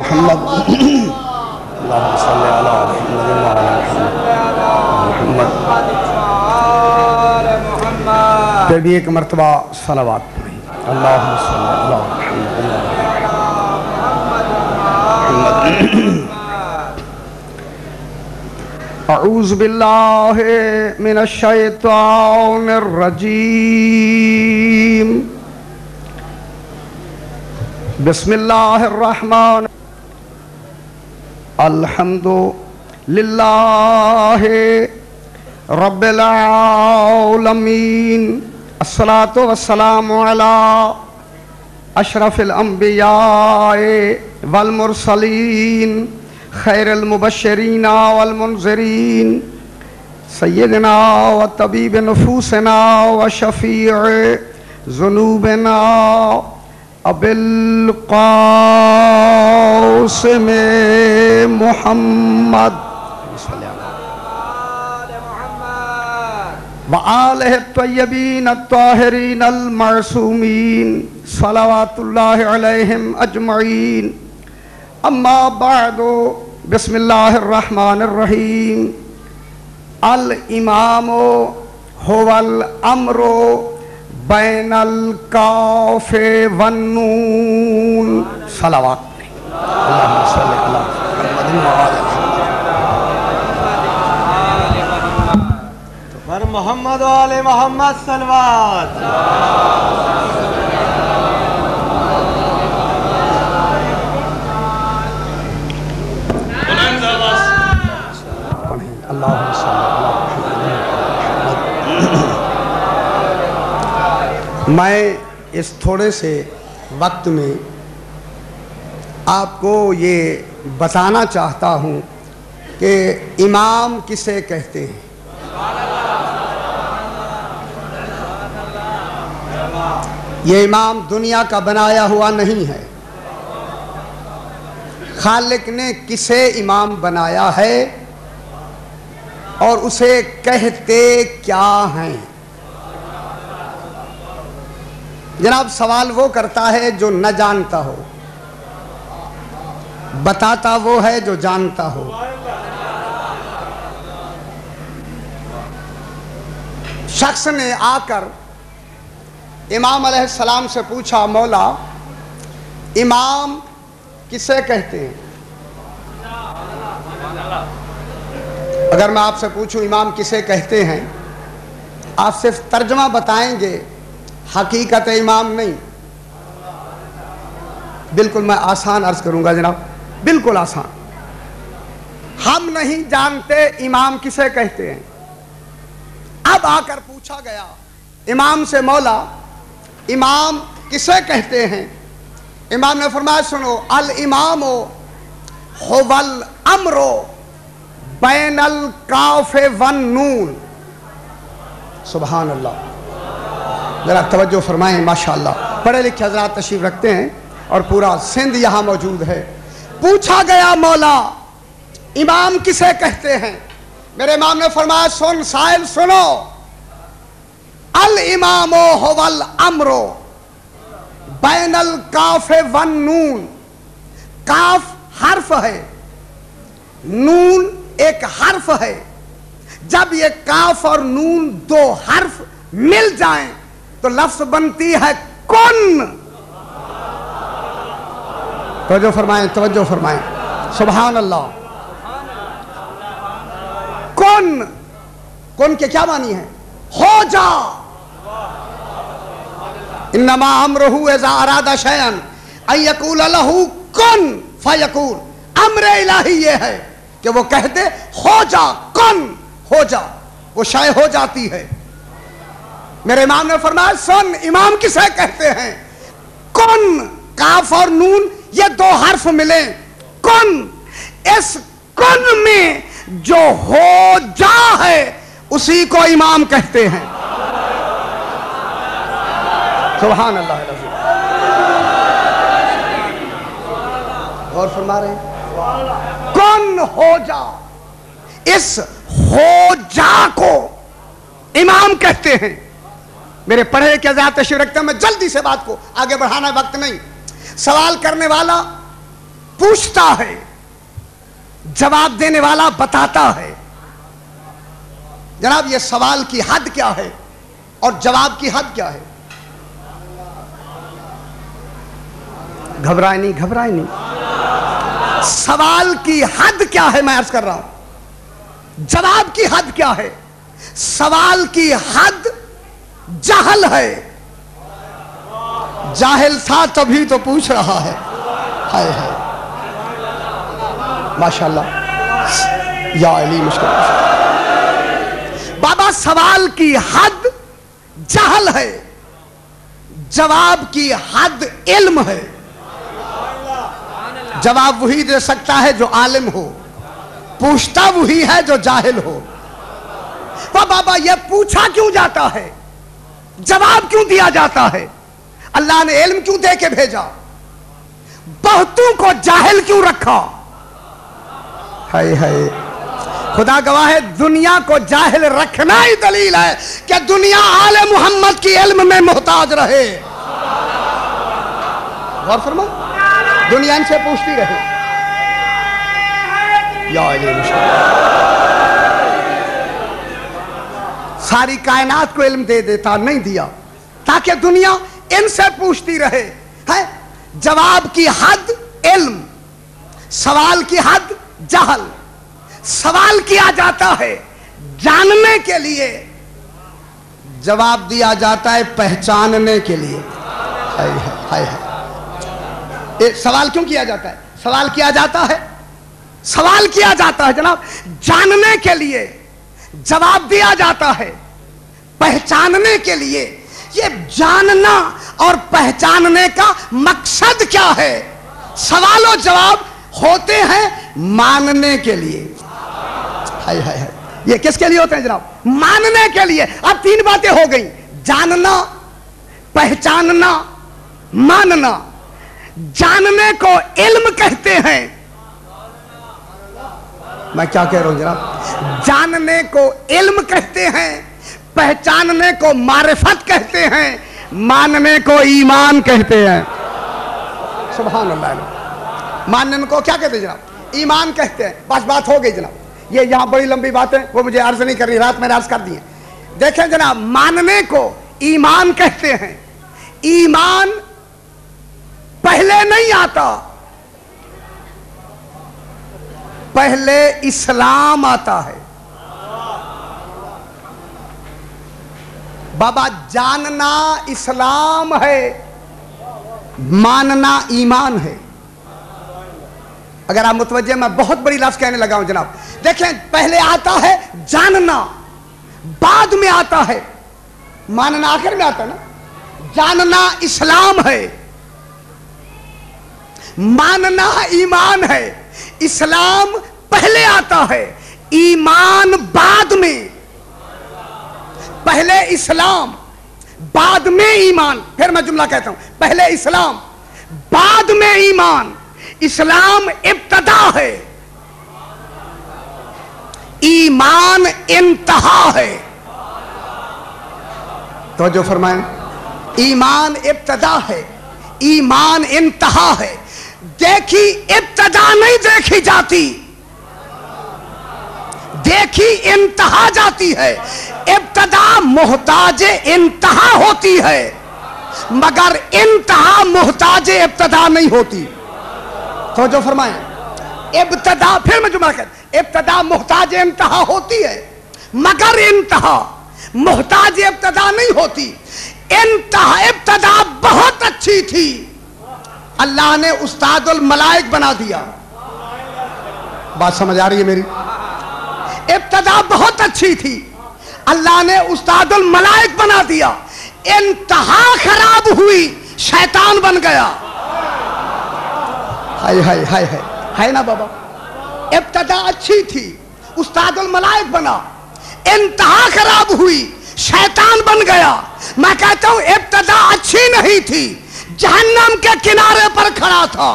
محمد اللهم صل على محمد وعلى محمد. پھر بھی ایک مرتبہ صلوات پڑھیں. اللهم صل على محمد وعلى محمد. اعوذ باللہ من الشیطان الرجیم. بسم اللہ الرحمن. الحمد للہ رب العالمین. الصلاۃ والسلام علی اشرف الانبیاء والمرسلین خیر المبشرین والمنذرین سیدنا و طبیب نفوسنا و شفیع ذنوبنا ابی القاسم محمد وآلہ الطیبین الطاہرین المعصومین صلوات اللہ علیہم اجمعین. اما بعد بسم اللہ الرحمن الرحیم. الامام هو الامر بین الکاف والنون. صلوات اللہم صلی اللہ محمد وعلی محمد. محمد وعلی محمد صلوات. اللہم صلی اللہ محمد. میں اس تھوڑے سے وقت میں آپ کو یہ بتانا چاہتا ہوں کہ امام کسے کہتے ہیں. یہ امام دنیا کا بنایا ہوا نہیں ہے. خالق نے کسے امام بنایا ہے اور اسے کہتے کیا ہیں. جناب سوال وہ کرتا ہے جو نہ جانتا ہو، بتاتا وہ ہے جو جانتا ہو. شخص نے آ کر امام علیہ السلام سے پوچھا، مولا امام کسے کہتے ہیں؟ اگر میں آپ سے پوچھوں امام کسے کہتے ہیں، آپ صرف ترجمہ بتائیں گے، حقیقت امام نہیں. بالکل میں آسان عرض کروں گا جناب، بالکل آسان. ہم نہیں جانتے امام کسے کہتے ہیں. اب آ کر پوچھا گیا امام سے، مولا امام کسے کہتے ہیں؟ امام نے فرمایا سنو، الامام هو الامر بین الکاف والنون. سبحان اللہ. ذرا توجہ فرمائیں. ماشاءاللہ پڑھے لکھے حضرات تشریف رکھتے ہیں اور پورا سندھ یہاں موجود ہے. پوچھا گیا مولا امام کسے کہتے ہیں؟ میرے امام نے فرمایا سن سائل سنو، الامام هو الامر بین الکاف والنون. کاف حرف ہے، نون ایک حرف ہے. جب یہ کاف اور نون دو حرف مل جائیں تو لفظ بنتی ہے کن. توجہ فرمائیں، توجہ فرمائیں. سبحان اللہ. کن، کن کے کیا معنی ہے؟ ہو جا. انما امرہ اذا اراد شیئا ان یقول لہ کن فیکون. امر الہی یہ ہے کہ وہ کہتے ہو جا، کن ہو جا، وہ شے ہو جاتی ہے. میرے امام نے فرمایا سن امام کسے کہتے ہیں؟ کن، کاف اور نون یہ دو حرف ملیں کن. اس کن میں جو ہو جا ہے اسی کو امام کہتے ہیں. سبحان اللہ العظیم. غور فرما رہے ہیں؟ کن ہو جا، اس ہو جا کو امام کہتے ہیں. میرے پڑھے کے حضرات تشریف رکھتے ہیں. میں جلدی سے بات کو آگے بڑھانا، وقت نہیں. سوال کرنے والا पूछता है, जवाब देने वाला बताता है। जनाब, ये सवाल की हद क्या है और जवाब की हद क्या है? घबराए नहीं, घबराए नहीं। सवाल की हद क्या है मैं अर्ज कर रहा हूं, जवाब की हद क्या है? सवाल की हद जहल है। जाहिल था तभी तो पूछ रहा है। हाय हाय, माशाअल्लाह, या अली मुश्किल। बाबा, सवाल की हद जहल है, जवाब की हद इल्म है। जवाब वही दे सकता है जो आलिम हो, पूछता वही है जो जाहिल हो। तो बाबा, यह पूछा क्यों जाता है, जवाब क्यों दिया जाता है? अल्लाह ने इल्म क्यों दे के भेजा? बहुतों को जाहिल क्यों रखा? हाय हाय, खुदा गवाह है, दुनिया को जाहिल रखना ही दलील है कि दुनिया आले मोहम्मद की इल्म में मोहताज रहे। गौर फरमा, दुनिया इनसे पूछती रहे। या सारी कायनात को इल्म दे देता, नहीं दिया, ताकि दुनिया इनसे पूछती रहे। है जवाब की हद इल्म, सवाल की हद जहल। सवाल किया जाता है जानने के लिए, जवाब दिया जाता है पहचानने के लिए। हाय हाय हाय, सवाल क्यों किया जाता है? सवाल किया जाता है, सवाल किया जाता है जनाब जानने के लिए, जवाब दिया जाता है पहचानने के लिए। ये जानना और पहचानने का मकसद क्या है? सवाल और जवाब होते हैं मानने के लिए। हाय हाय हाय, ये किसके लिए होते हैं जनाब? मानने के लिए। अब तीन बातें हो गई, जानना, पहचानना, मानना। जानने को इल्म कहते हैं। मैं क्या कह रहा हूं जनाब? जानने को इल्म कहते हैं, पहचानने को मारिफत कहते हैं, मानने को ईमान कहते हैं। सुभान अल्लाह। मानने को क्या कहते हैं जनाब? ईमान कहते हैं। बस बात हो गई जनाब। ये यहां बड़ी लंबी बात है, वो मुझे अर्ज नहीं करनी, रात मैंने अर्ज कर दी है। देखें जनाब, मानने को ईमान कहते हैं। ईमान पहले नहीं आता, पहले इस्लाम आता है। बाबा, जानना इस्लाम है, मानना ईमान है। अगर आप मुतवज्जे, मैं बहुत बड़ी लफ्ज कहने लगा हूं जनाब। देखें, पहले आता है जानना, बाद में आता है मानना, आखिर में आता है ना। जानना इस्लाम है, मानना ईमान है। इस्लाम पहले आता है, ईमान बाद में। पहले इस्लाम, बाद में ईमान। फिर मैं जुमला कहता हूं, पहले इस्लाम, बाद में ईमान। इस्लाम इब्तदा है, ईमान इंतहा है। तो जो फरमाएं, ईमान इब्तदा है, ईमान इंतहा है। देखी इब्तदा नहीं देखी जाती, देखी इंतहा जाती है। इब्तदा मोहताज इंतहा होती है, मगर इंतहा मोहताज इब्तदा नहीं होती। तो जो फरमाएं, इब्तदा, फिर मैं जुमला कहता, इब्तदा मोहताज इंतहा होती है, मगर इंतहा मोहताज इब्तदा नहीं होती। इंतहा, इब्तदा बहुत अच्छी थी, अल्लाह ने उस्तादुल मलाइक बना दिया। बात समझ आ रही है मेरी? इब्तदा बहुत अच्छी थी, अल्लाह ने उस्तादुल मलाइक बना दिया। इंतहा खराब हुई, शैतान बन गया। हाय हाय हाय हाय, है ना बाबा? इब्तदा अच्छी थी, उस्तादुल मलाइक बना, इंतहा खराब हुई, शैतान बन गया। मैं कहता हूं इब्तदा अच्छी नहीं थी, जहन्नम के किनारे पर खड़ा था,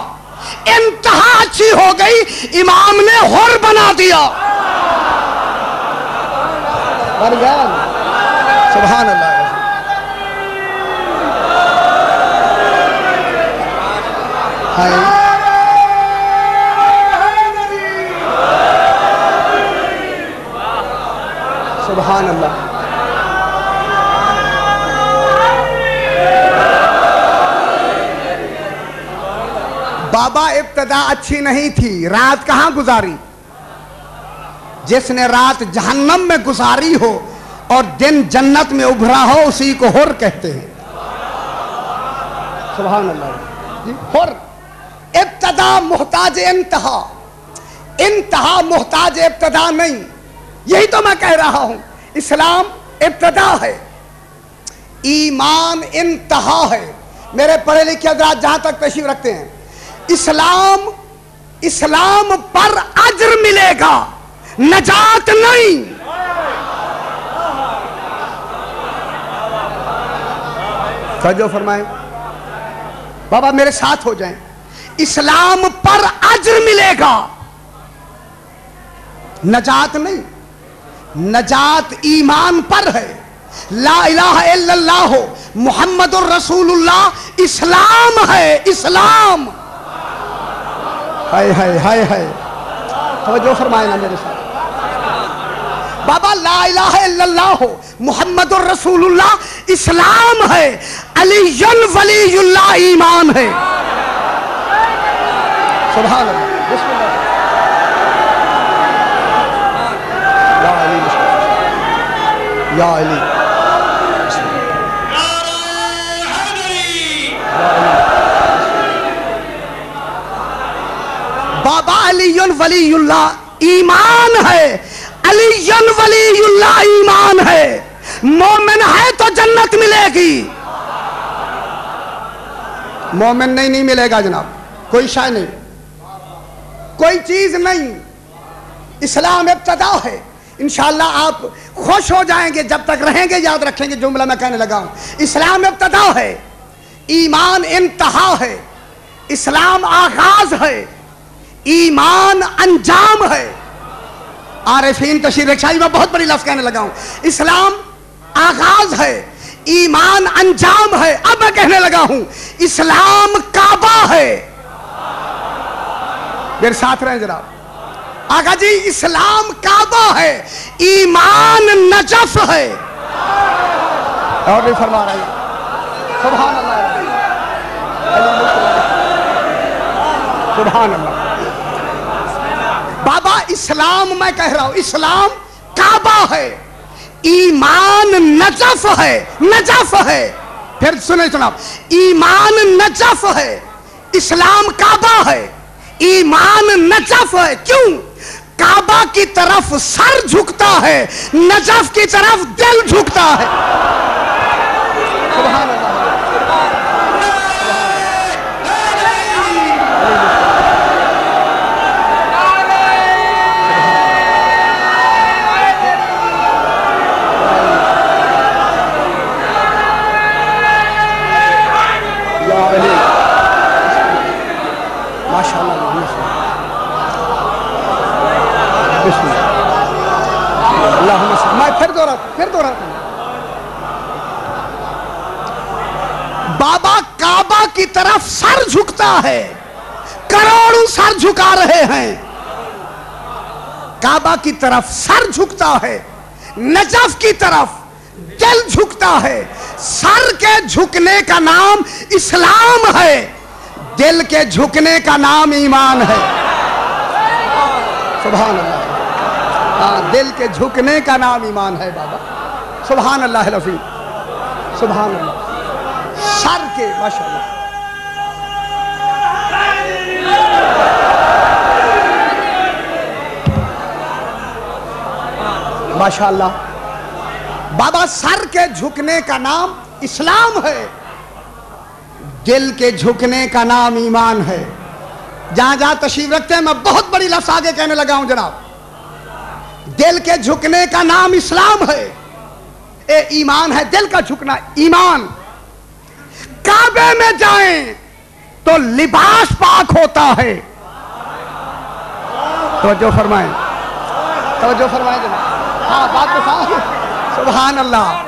इंतहा अच्छी हो गई, इमाम ने हुर बना दिया। सुभान अल्लाह। بابا ابتدا اچھی نہیں تھی، رات کہاں گزاری؟ جس نے رات جہنم میں گزاری ہو اور دن جنت میں ابھرا ہو اسی کو حر کہتے ہیں۔ سبحان اللہ، حر۔ ابتدا محتاج انتہا، انتہا محتاج ابتدا نہیں۔ یہی تو میں کہہ رہا ہوں، اسلام ابتدا ہے، ایمان انتہا ہے۔ میرے پڑھے لکھے حضرات جہاں تک تشریف رکھتے ہیں، اسلام پر اجر ملے گا، نجات نہیں۔ توجہ فرمائیں بابا، میرے ساتھ ہو جائیں۔ اسلام پر اجر ملے گا، نجات نہیں۔ نجات ایمان پر ہے، لا الہ الا اللہ محمد الرسول اللہ اسلام ہے، اسلام۔ ہائے ہائے ہائے ہائے، توجہ فرمائیں نا میرے ساتھ بابا، لا الہ الا اللہ محمد الرسول اللہ اسلام ہے، علی ولی اللہ ایمان ہے۔ سبحان اللہ، بسم اللہ، یا علی یا علی، بابا علی ولی اللہ ایمان ہے، علی ولی اللہ ایمان ہے۔ مومن ہے تو جنت ملے گی، مومن نہیں ملے گا جناب، کوئی شے نہیں، کوئی چیز نہیں۔ اسلام ابتدا ہے، انشاءاللہ آپ خوش ہو جائیں گے، جب تک رہیں گے یاد رکھیں گے جملہ میں کہنے لگا ہوں۔ اسلام ابتدا ہے، ایمان انتہا ہے، اسلام آغاز ہے، ایمان انجام ہے۔ عارفین تشریح رکھائیں، میں بہت بڑی لفظ کہنے لگا ہوں۔ اسلام آغاز ہے، ایمان انجام ہے۔ اب میں کہنے لگا ہوں، اسلام کعبہ ہے۔ میرے ساتھ رہیں جناب، آقا جی اسلام کعبہ ہے، ایمان نجف ہے۔ اور بھی فرما رہے ہیں، سبحان اللہ، سبحان اللہ۔ بابا اسلام میں کہہ رہا ہوں، اسلام کعبہ ہے، ایمان نجف ہے، نجف ہے۔ پھر سنیں جناب، ایمان نجف ہے، اسلام کعبہ ہے، ایمان نجف ہے۔ کیوں؟ کعبہ کی طرف سر جھکتا ہے، نجف کی طرف دل جھکتا ہے۔ سبحان اللہ، پھر دوہراتا ہوں بابا، کعبہ کی طرف سر جھکتا ہے، کروڑوں سر جھکا رہے ہیں، کعبہ کی طرف سر جھکتا ہے، نجف کی طرف دل جھکتا ہے۔ سر کے جھکنے کا نام اسلام ہے، دل کے جھکنے کا نام ایمان ہے۔ سبحان اللہ، دل کے جھکنے کا نام ایمان ہے بابا۔ سبحان اللہ العظیم، سبحان اللہ۔ سر کے ماشاءاللہ، ماشاءاللہ بابا، سر کے جھکنے کا نام اسلام ہے، دل کے جھکنے کا نام ایمان ہے۔ جہاں جہاں تشریف رکھتے ہیں، میں بہت بڑی لفظ آگے کہنے لگا ہوں جناب۔ دل کے جھکنے کا نام اسلام ہے، ایمان ہے، دل کا جھکنا ایمان۔ کعبے میں جائیں تو لباس پاک ہوتا ہے۔ توجہ فرمائیں، توجہ فرمائیں جناب، ہاں بات تو صاف ہے۔ سبحان اللہ،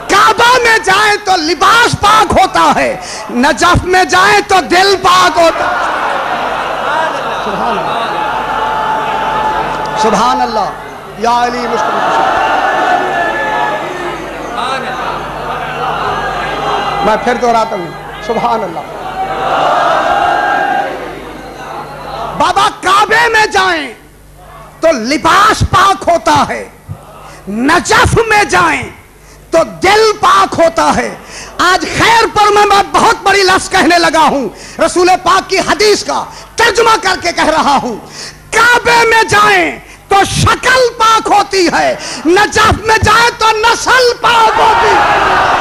کعبہ میں جائیں تو لباس پاک ہوتا ہے، نجف میں جائیں تو دل پاک ہوتا ہے۔ سبحان اللہ، سبحان اللہ، یا علی مشکل۔ میں پھر دہراتا ہوں، سبحان اللہ، बाबा काबे में जाएं तो लिबास पाक होता है, नजफ में जाएं तो दिल पाक होता है। आज खैर पर मैं बहुत बड़ी लफ्ज कहने लगा हूं, रसूल पाक की हदीस का तर्जुमा करके कह रहा हूं। काबे में जाएं तो शक्ल पाक होती है, नजफ में जाएं तो नस्ल पाक होती है।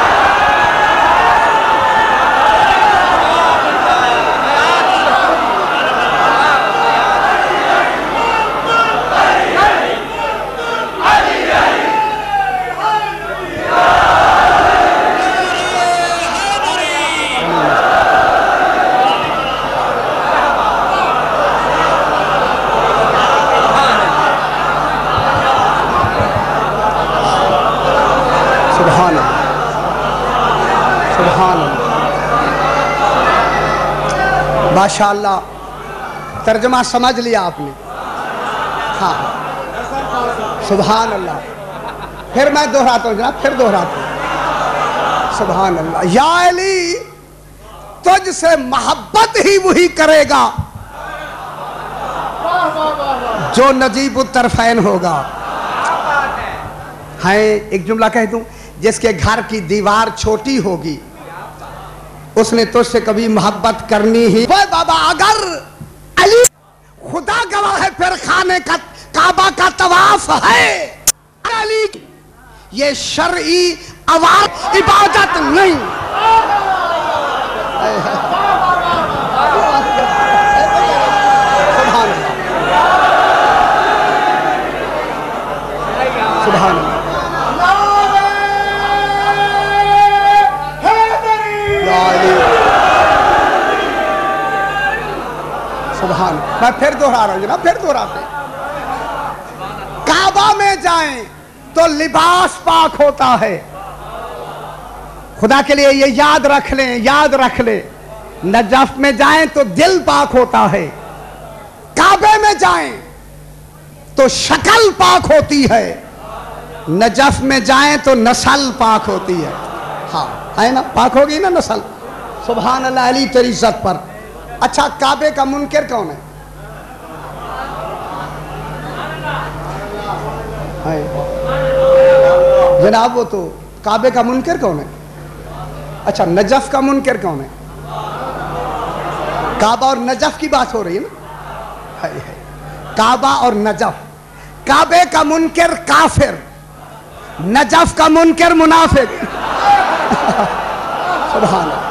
माशाअल्लाह, तर्जुमा समझ लिया आपने? हाँ, सुभान अल्लाह। फिर मैं दोहराता हूँ जनाब, फिर दोहराता हूँ। सुभान अल्लाह। या अली, तुझसे मोहब्बत ही वही करेगा जो नजीबुत तरफैन होगा। है एक जुमला कह दूं, जिसके घर की दीवार छोटी होगी उसने तुझसे कभी मोहब्बत करनी ही। बाबा अगर अली खुदा गवाह है, फिर खाने का काबा का तवाफ है अली, ये शरई अवार इबादत नहीं। सुभान अल्लाह। सुभान। मैं फिर दोहरा रहा हूं जनाब, फिर दोहराते। काबा में जाएं तो लिबास पाक होता है। खुदा के लिए ये याद रख लें, याद रख लें। नजफ में जाएं तो दिल पाक होता है, काबे में जाएं तो शक्ल पाक होती है, नजफ में जाएं तो नस्ल पाक होती है। हाँ है ना, पाक होगी ना नस्ल। सुभान अल्लाह, अली तेरी इज्जत पर। अच्छा, काबे का मुनकर कौन है? जनाब वो तो काबे का मुनकर कौन है? अच्छा, नजफ का मुनकर कौन है? काबा और नजफ की बात हो रही है ना। है। काबा और नजफ। काबे का मुनकर काफिर, नजफ का मुनकर मुनाफिक। सुभान अल्लाह।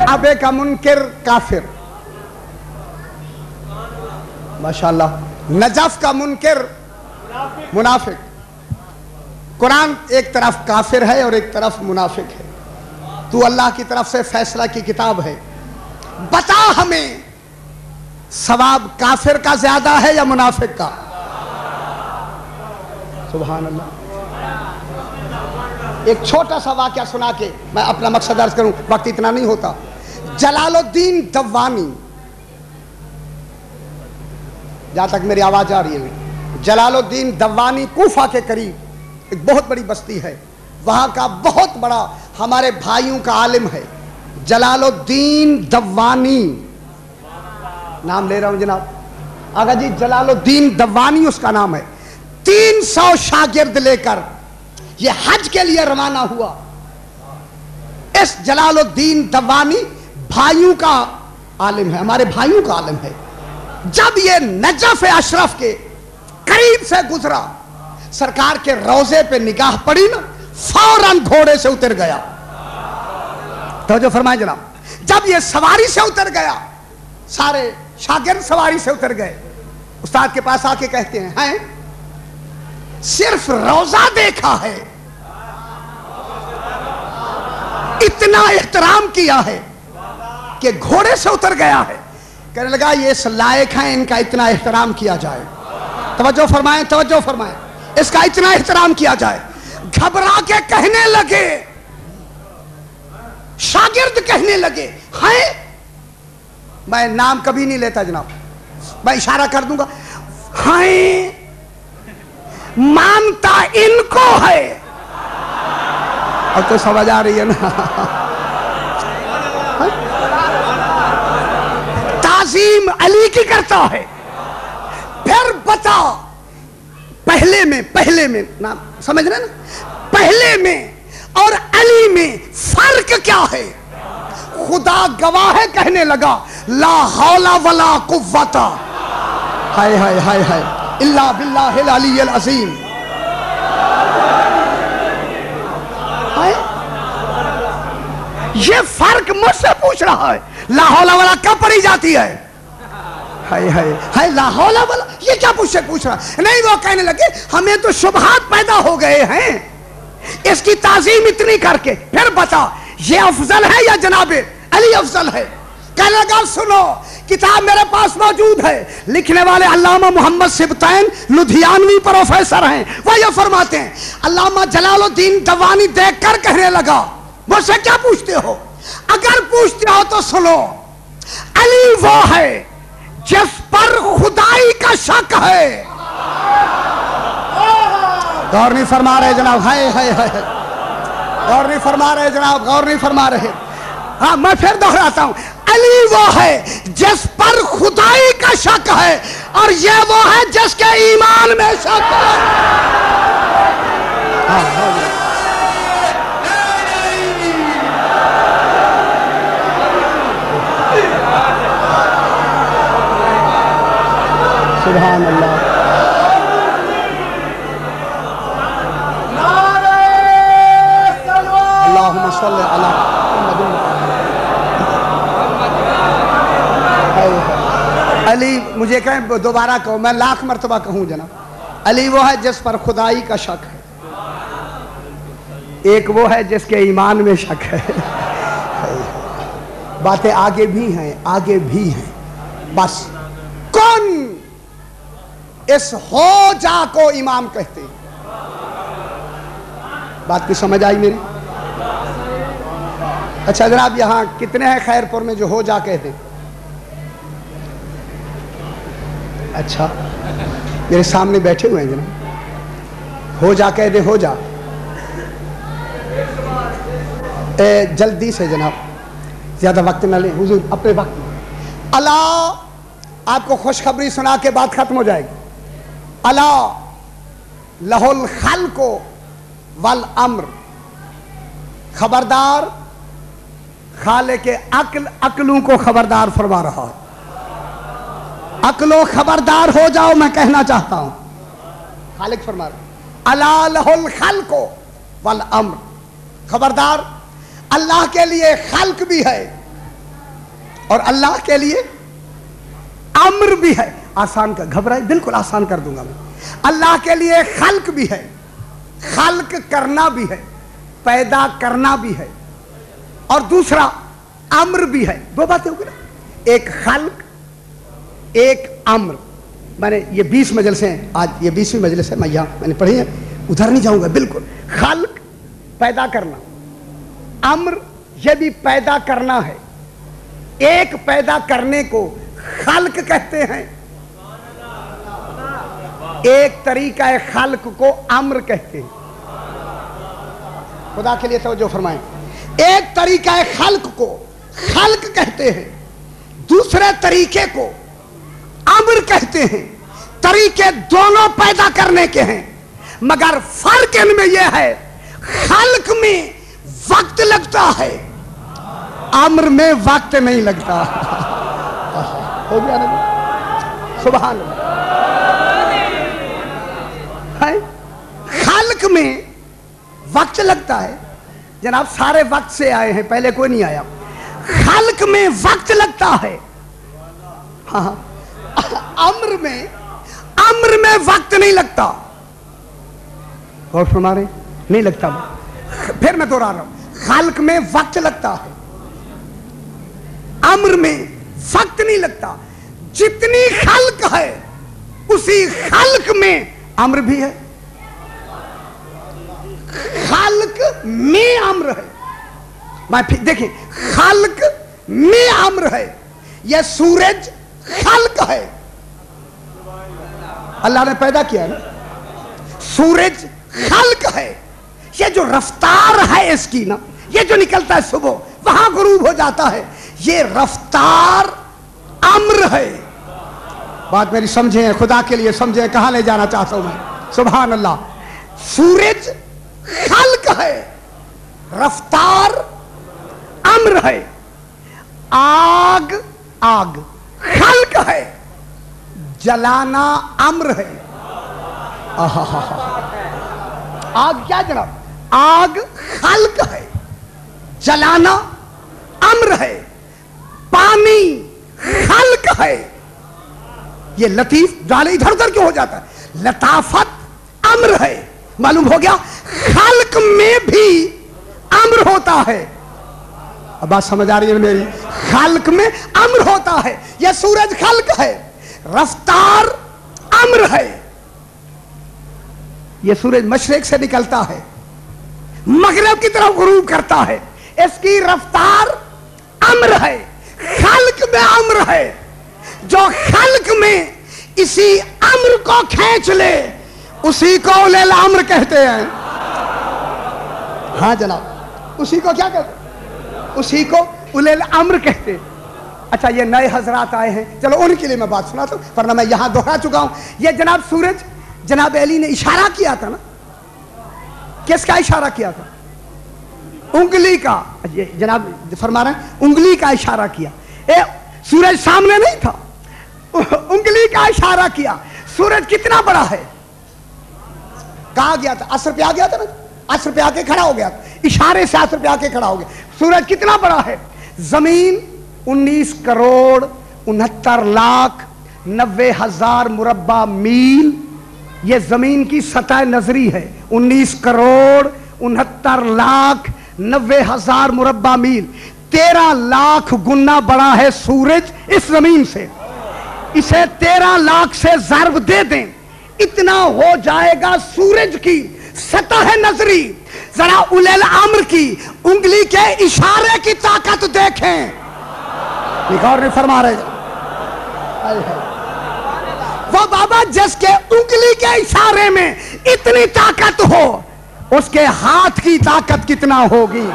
काबे का मुनकर काफिर, माशाअल्लाह। नजफ का मुनकर मुनाफिक। कुरान एक तरफ काफिर है और एक तरफ मुनाफिक है। तू अल्लाह की तरफ से फैसला की किताब है, बता हमें सवाब काफिर का ज्यादा है या मुनाफिक का? सुभान अल्लाह। एक छोटा सा वाकया सुना के मैं अपना मकसद अर्ज करूं, वक्त इतना नहीं होता। जलालुद्दीन दव्वानी, जहां तक मेरी आवाज आ रही है, जलालुद्दीन दव्वानी कूफा के करीब एक बहुत बड़ी बस्ती है, वहां का बहुत बड़ा हमारे भाइयों का आलिम है जलालुद्दीन दव्वानी। नाम ले रहा हूं जनाब, आगा जी, जलालुद्दीन दव्वानी उसका नाम है। 300 शागिर्द लेकर ये हज के लिए रवाना हुआ। इस जलालुद्दीन दव्वानी भाइयों का आलिम है, हमारे भाइयों का आलिम है। जब ये नजफ अशरफ के करीब से गुजरा, सरकार के रोजे पे निगाह पड़ी ना, फौरन घोड़े से उतर गया। तो जो फरमाए जनाब, जब ये सवारी से उतर गया, सारे शागिर्द सवारी से उतर गए, उस्ताद के पास आके कहते हैं सिर्फ रोजा देखा है, इतना एहतराम किया है कि घोड़े से उतर गया है। कहने लगा ये इस लायक है इनका इतना एहतराम किया जाए। तवज्जो फरमाएं, तवज्जो फरमाएं, इसका इतना एहतराम किया जाए। घबरा के कहने लगे, शागिर्द कहने लगे, हैं? मैं नाम कभी नहीं लेता जनाब, मैं इशारा कर दूंगा, हैं? मानता इनको है। अब तो समझ आ रही है ना? ताजीम अली की करता है। फिर बता, पहले में ना समझ रहे ना, पहले में और अली में फर्क क्या है? खुदा गवाह है, कहने लगा ला हौला वला कुव्वता हाय हाय हाय हाय इल्ला बिल्लाहिल अलीय्यिल अज़ीम। ये फर्क मुझसे पूछ रहा है, ला हौला वला कब पढ़ी जाती है? हाय हाय हाय ला हौला वला, ये क्या पूछ रहा है? नहीं, वो कहने लगे हमें तो शुबहात पैदा हो गए हैं इसकी ताजीम इतनी करके। फिर बता, ये अफजल है या जनाबे अली अफजल है? कहने लगा सुनो, किताब मेरे पास मौजूद है, लिखने वाले अल्लामा मोहम्मद सिबतैन लुधियानवी प्रोफेसर हैं। वो ये फरमाते हैं, अल्लामा जलालुद्दीन दवानी देखकर कहने लगा मुझसे क्या पूछते हो? अगर पूछते हो तो सुनो, अली वो है जिस पर खुदाई का शक है। गौर नहीं फरमा रहे जनाब, हाय हाय हाय, गौर नहीं फरमा रहे जनाब, गौर नहीं फरमा रहे। हाँ, मैं फिर दोहराता हूं, अली वो है जिस पर खुदाई का शक है और ये वो है जिसके ईमान में शक है। सुभान अल्लाह। अल्लाहुम्मा सल्ली अला अली। मुझे कहें दोबारा कहो, मैं लाख मर्तबा कहूं जनाब, अली वो है जिस पर खुदाई का शक है, एक वो है जिसके ईमान में शक है। बातें आगे भी हैं, आगे भी हैं। बस कौन इस हो जा को इमाम कहते हैं। बात की समझ आई मेरी? अच्छा जनाब, यहां कितने हैं खैरपुर में जो हो जा कहते हैं? अच्छा, मेरे सामने बैठे हुए हैं जनाब। हो जा कह दे, हो जा। जल्दी से जनाब, ज्यादा वक्त ना लें हुजूर, अपने वक्त में। अल्लाह आपको खुशखबरी सुना के बात खत्म हो जाएगी। अला लहुल खल्क़ु वल अम्र, खबरदार, खालिक़ अक्ल अक्लों को खबरदार फरमा रहा है। अक्लो खबरदार हो जाओ, मैं कहना चाहता हूं। खालिक फरमा रहा, अला लहुल खल्क़ु वल अम्र, खबरदार, अल्लाह के लिए खल्क भी है और अल्लाह के लिए अम्र भी है। आसान कर, घबराए, बिल्कुल आसान कर दूंगा मैं। अल्लाह के लिए खल्क भी है, खल्क करना भी है, पैदा करना भी है, और दूसरा अम्र भी है। दो बातें हो गई ना, एक खल्क एक अम्र। मैंने ये 20 मजलिसें हैं, आज ये 20वीं मजलिस है, मैं यहाँ मैंने पढ़ी है, उधर नहीं जाऊंगा बिल्कुल। खल्क पैदा करना, अम्र ये भी पैदा करना है। एक पैदा करने को खल्क कहते हैं, एक तरीका है खल्क को अम्र कहते हैं। खुदा के लिए तवज्जो फरमाएं। एक तरीका है खल्क को खल्क कहते हैं, दूसरे तरीके को अम्र कहते हैं। तरीके दोनों पैदा करने के हैं, मगर फर्क इनमें यह है, खल्क में वक्त लगता है, अम्र में वक्त नहीं लगता। हो गया ना? सुभान अल्लाह। खल्क में वक्त लगता है जनाब, सारे वक्त से आए हैं, पहले कोई नहीं आया। खल्क में वक्त लगता है, हाँ। अम्र में वक्त नहीं लगता। और हमारे नहीं लगता। फिर मैं दोहरा रहा हूं, खल्क में वक्त लगता है, अम्र में वक्त नहीं लगता। जितनी खल्क है उसी खल्क में अम्र भी है। खल्क में अम्र है, मैं फिर देखें, खल्क में अम्र है। यह सूरज खल्क है, अल्लाह ने पैदा किया है ना। सूरज खल्क है, ये जो रफ्तार है इसकी ना, ये जो निकलता है सुबह वहां गुरूब हो जाता है, ये रफ्तार अम्र है। बात मेरी समझे, खुदा के लिए समझे, कहां ले जाना चाहता हूं मैं। सुभान अल्लाह। सूरज खल्क है, रफ्तार अम्र है। आग आग खल्क है, जलाना अम्र है। आग क्या जनाब? आग खल्क है, जलाना अम्र है। पानी खल्क है, ये लतीफ जाले इधर उधर क्यों हो जाता है? लताफत अम्र है। मालूम हो गया, खल्क में भी अम्र होता है। अब बात समझ आ रही है मेरी? खल्क में अम्र होता है। यह सूरज खल्क है, रफ्तार अम्र है। यह सूरज मशरिक से निकलता है, मगरिब की तरफ गुरूब करता है, इसकी रफ्तार अम्र है। खल्क में अम्र है। जो खल्क में इसी अम्र को खींच ले उसी को उलेल अम्र कहते हैं। हाँ जनाब, उसी को क्या कहते हैं? उसी को उलेल अम्र कहते हैं। अच्छा, ये नए हजरात आए हैं, चलो उनके लिए मैं बात सुनाता हूं, वरना मैं यहां दोहरा चुका हूं। ये जनाब सूरज, जनाब अली ने इशारा किया था ना, किसका इशारा किया था? उंगली का। ये जनाब फरमा रहे हैं उंगली का इशारा किया। सूरज सामने नहीं था, उंगली का इशारा किया। सूरज कितना बड़ा है? कहा गया था? असर पे आ गया था ना, असर पे आके खड़ा हो गया, इशारे से असर पे आके खड़ा हो गया। सूरज कितना बड़ा है? जमीन 19 करोड़ 69 लाख 90,000 मुरब्बा मील, ये जमीन की सतह नजरी है। 19 करोड़ 69 लाख 90,000 मुरब्बा मील। 13 लाख गुना बड़ा है सूरज इस जमीन से। इसे 13 लाख से ज़र्ब दे दें, इतना हो जाएगा सूरज की सतह नजरी। जरा उलेल अम्र की उंगली के इशारे की ताकत देखें। एक और नहीं फरमा रहे, वो बाबा जिसके उंगली के इशारे में इतनी ताकत हो, उसके हाथ की ताकत कितना होगी?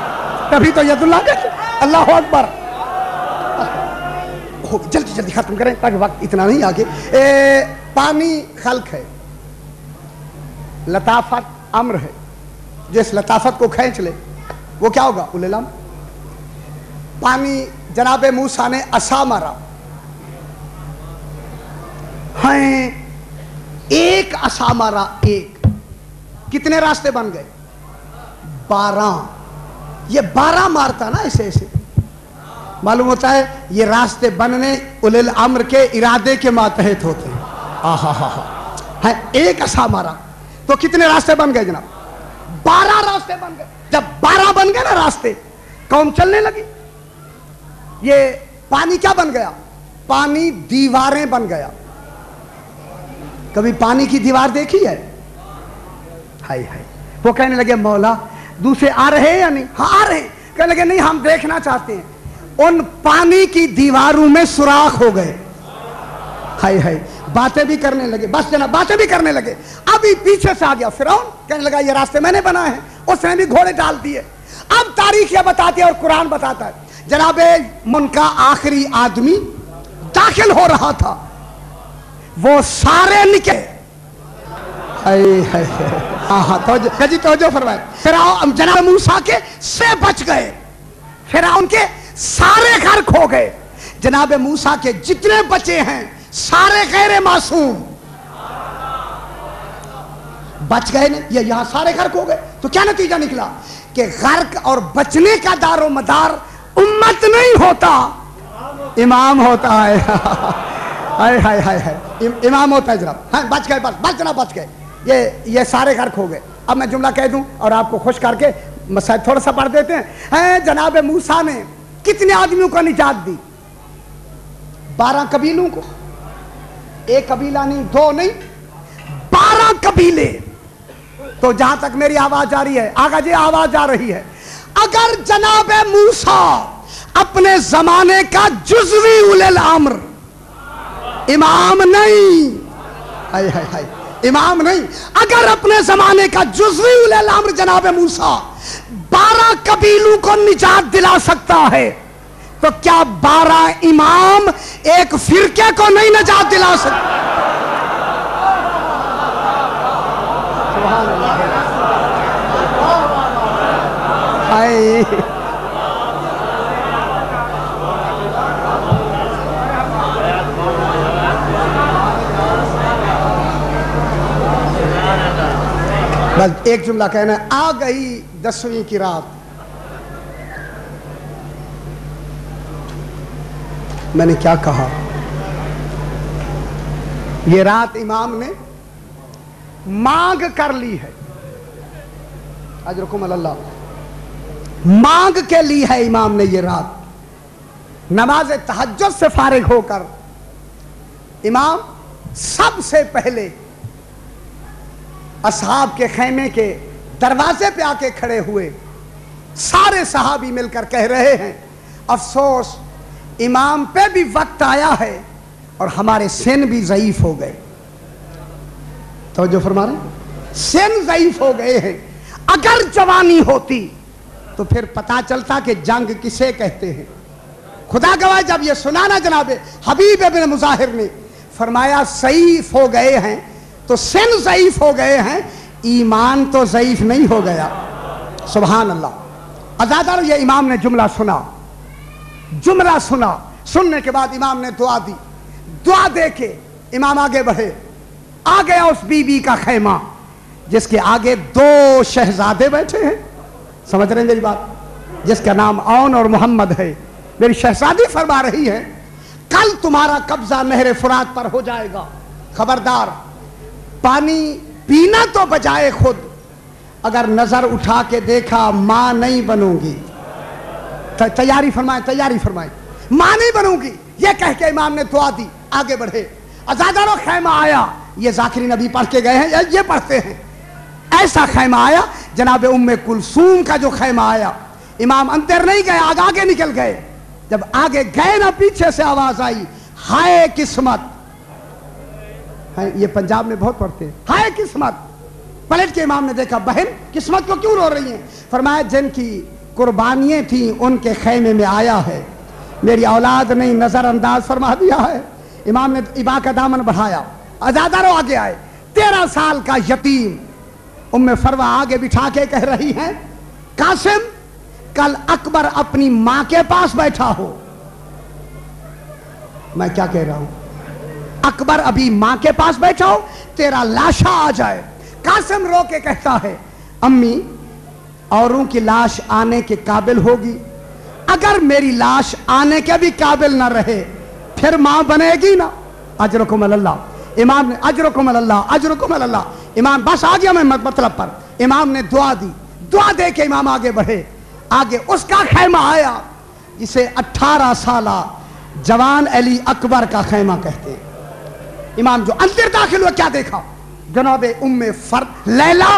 तभी तो यदुल्लाह कहते, अल्लाह अकबर। जल्दी जल्दी खत्म करें ताकि वक्त इतना नहीं आगे। पानी खल्क है, लताफत अम्र है। जिस लताफत को खींच ले वो क्या होगा? उलेल अम्र। पानी, जनाबे मूसा ने असा मारा है, एक असा मारा, एक। कितने रास्ते बन गए? 12। ये 12 मारता ना ऐसे ऐसे, मालूम होता है ये रास्ते बनने उलेल अम्र के इरादे के मातहत होते हैं। है, एक असा मारा तो कितने रास्ते बन गए जनाब? 12 रास्ते बन गए। जब 12 बन गए ना रास्ते, कौम चलने लगी। ये पानी क्या बन गया? पानी दीवारें बन गया। कभी पानी की दीवार देखी है? हाय हाय। वो कहने लगे मौला दूसरे आ रहे हैं या नहीं? हाँ आ रहे हैं। कहने लगे नहीं, हम देखना चाहते हैं। उन पानी की दीवारों में सुराख हो गए। हाय हाय। बातें भी करने लगे, बस जनाब बातें भी करने लगे। अभी पीछे से आ गया फिरौन, कहने लगा ये रास्ते मैंने बनाए हैं, उसने भी घोड़े डाल दिए। अब तारीख ये बताती है और कुरान बताता है, जनाबे उनका आखिरी आदमी दाखिल हो रहा था, वो सारे निकले। हाँ तवज्जो फरमाए। फिरौन जनाब मूसा के से बच गए, फिरौन के सारे घर खो गए। जनाब मूसा के जितने बचे हैं सारे गैर मासूम बच गए ने, ये यहां सारे घर खो गए। तो क्या नतीजा निकला कि गर्क और बचने का दारो मदार उम्मत नहीं होता, इमाम होता है। हाय हाय हाय हाय, इमाम होता है जनाब। हाँ बच गए, बस जनाब बच गए। ये सारे घर खो गए। अब मैं जुमला कह दूं और आपको खुश करके शायद थोड़ा सा पढ़ देते हैं। जनाब मूसा ने कितने आदमियों को निजात दी? 12 कबीलों को। एक कबीला नहीं, 2 नहीं, 12 कबीले। तो जहां तक मेरी आवाज आ रही है, आगा जी आवाज आ रही है, अगर जनाब मूसा अपने जमाने का जुज़वी उलेल अम्र, इमाम नहीं, हाय हाय हाय, इमाम नहीं। अगर अपने जमाने का जुज़वी उल अम्र जनाब मूसा 12 कबीलों को निजात दिला सकता है, तो क्या 12 इमाम एक फिरके को नहीं निजात दिला सकते? सुभान अल्लाह। बस एक जुमला कहना है, आ गई 10वीं की रात। मैंने क्या कहा? ये रात इमाम ने मांग कर ली है। अजरकुम अल्लाह, मांग के ली है इमाम ने ये रात। नमाज तहज्जुद से फारिग होकर इमाम सबसे पहले असहाब के खैमे के दरवाजे पे आके खड़े हुए। सारे सहाबी मिलकर कह रहे हैं, अफसोस इमाम पे भी वक्त आया है और हमारे सिन भी ज़ईफ हो गए। तो जो फरमा रहे, सिन ज़ईफ हो गए हैं। अगर जवानी होती तो फिर पता चलता कि जंग किसे कहते हैं। खुदा गवाह, जब ये सुना ना जनाबे हबीब इब्न मुज़ाहिर ने फरमाया ज़ईफ हो गए हैं, तो सिन ज़ईफ हो गए हैं, ईमान तो ज़ईफ नहीं हो गया। सुभान अल्लाह। अज़ादार, ये इमाम ने जुमला सुना। जुमला सुना, सुनने के बाद इमाम ने दुआ दी। दुआ दे के इमाम आगे बढ़े। आ गया उस बीबी का खैमा जिसके आगे 2 शहजादे बैठे हैं। समझ रहे हैं मेरी बात? जिसका नाम औन और मोहम्मद है। मेरी शहजादी फरमा रही है, कल तुम्हारा कब्जा नहर फुरात पर हो जाएगा, खबरदार पानी पीना तो बजाए खुद, अगर नजर उठा के देखा मां नहीं बनूंगी। तैयारी फरमाए, तैयारी फरमाए, मां नहीं बनूंगी। ये कह के इमाम ने दुआ दी, आगे बढ़े। अज़ादारों, खैमा आया। ये ज़ाकिरी नबी पढ़ के गए हैं, ये पढ़ते हैं। ऐसा खैमा आया, जनाब उम्मे कुलसूम का जो खैमा आया। इमाम अंदर नहीं गए, आगे निकल गए। जब आगे गए ना, पीछे से आवाज आई, हाय किस्मत। ये पंजाब में बहुत पढ़ते हैं, हाय किस्मत। पलट के इमाम ने देखा, बहन किस्मत को क्यों रो रही हैं? फरमाया, जिनकी कुर्बानियां थी उनके खैमे में आया है, मेरी औलाद ने नजरअंदाज फरमा दिया है। इमाम ने इबा का दामन बढ़ाया। अज़ादारों आगे आए। 13 साल का यतीम उम्मे फरवा आगे बिठा के कह रही हैं, कासिम कल अकबर अपनी मां के पास बैठा हो। मैं क्या कह रहा हूं? अकबर अभी मां के पास बैठा हो, तेरा लाशा आ जाए। कासिम रो के कहता है, अम्मी औरों की लाश आने के काबिल होगी, अगर मेरी लाश आने के भी काबिल ना रहे फिर मां बनेगी ना। अजरकुम अल्लाह। इमाम ने अजरकुम अल्लाह, अजरकुम अल्लाह। इमाम बस आ गया मैं मतलब पर। इमाम ने दुआ दी। दुआ दे के इमाम आगे बढ़े। आगे उसका खैमा आया जिसे 18 साला जवान अली अकबर का खैमा कहते हैं। इमाम जो अंदर दाखिल हुआ, क्या देखा? जनाबे उम्मे फर्द लैला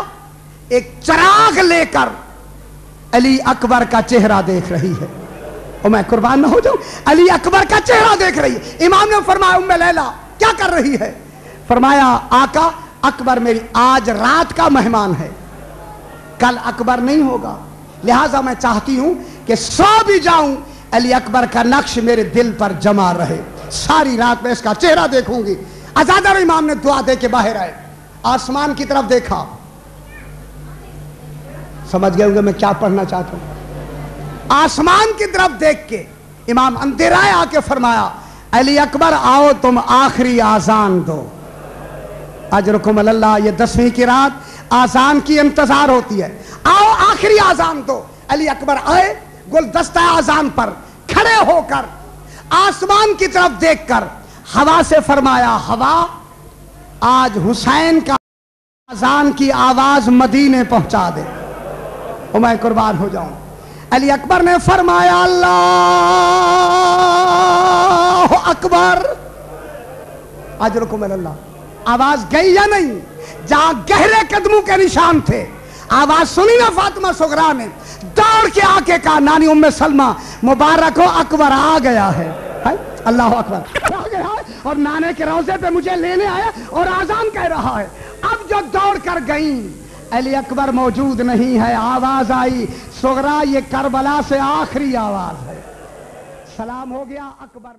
एक चराग लेकर अली अकबर का चेहरा देख रही है। और मैं कुर्बान ना हो जाऊं, अली अकबर का चेहरा देख रही है। इमाम ने फरमाया, उम्मे लैला क्या कर रही है? फरमाया, आका अकबर मेरी आज रात का मेहमान है, कल अकबर नहीं होगा, लिहाजा मैं चाहती हूं कि सो भी जाऊं, अली अकबर का नक्श मेरे दिल पर जमा रहे, सारी रात में इसका चेहरा देखूंगी। अज़ादार इमाम ने दुआ दे के बाहर आए, आसमान की तरफ देखा। समझ गए होंगे मैं क्या पढ़ना चाहता हूं। आसमान की तरफ देख के इमाम अंदर आए, आके फरमाया, अली अकबर आओ तुम आखिरी आजान दो। अजरकुम अल्लाह। ये 10वीं की रात आजान की इंतजार होती है, आओ आखिरी आजान दो। अली अकबर आए, गुलदस्ता आजान पर खड़े होकर आसमान की तरफ देखकर हवा से फरमाया, हवा आज हुसैन का आजान की आवाज मदीने पहुंचा दे। और मैं कुर्बान हो जाऊं। अली अकबर ने फरमाया, अल्लाह अकबर। अजरकुम अल्लाह। आवाज गई या नहीं? जहां गहरे कदमों के निशान थे, आवाज सुनी ना फातिमा सुगरा ने, दौड़ के आके कहा, नानी उम्मे सलमा मुबारक हो, अकबर आ गया है। अल्लाह अकबर, आ गया है और नाने के रोजे पे मुझे लेने आया और आजान कह रहा है। جو دوڑ کر گئیں، علی اکبر موجود نہیں ہے، آواز آئی صغرا یہ کربلا سے آخری آواز ہے، سلام ہو گیا اکبر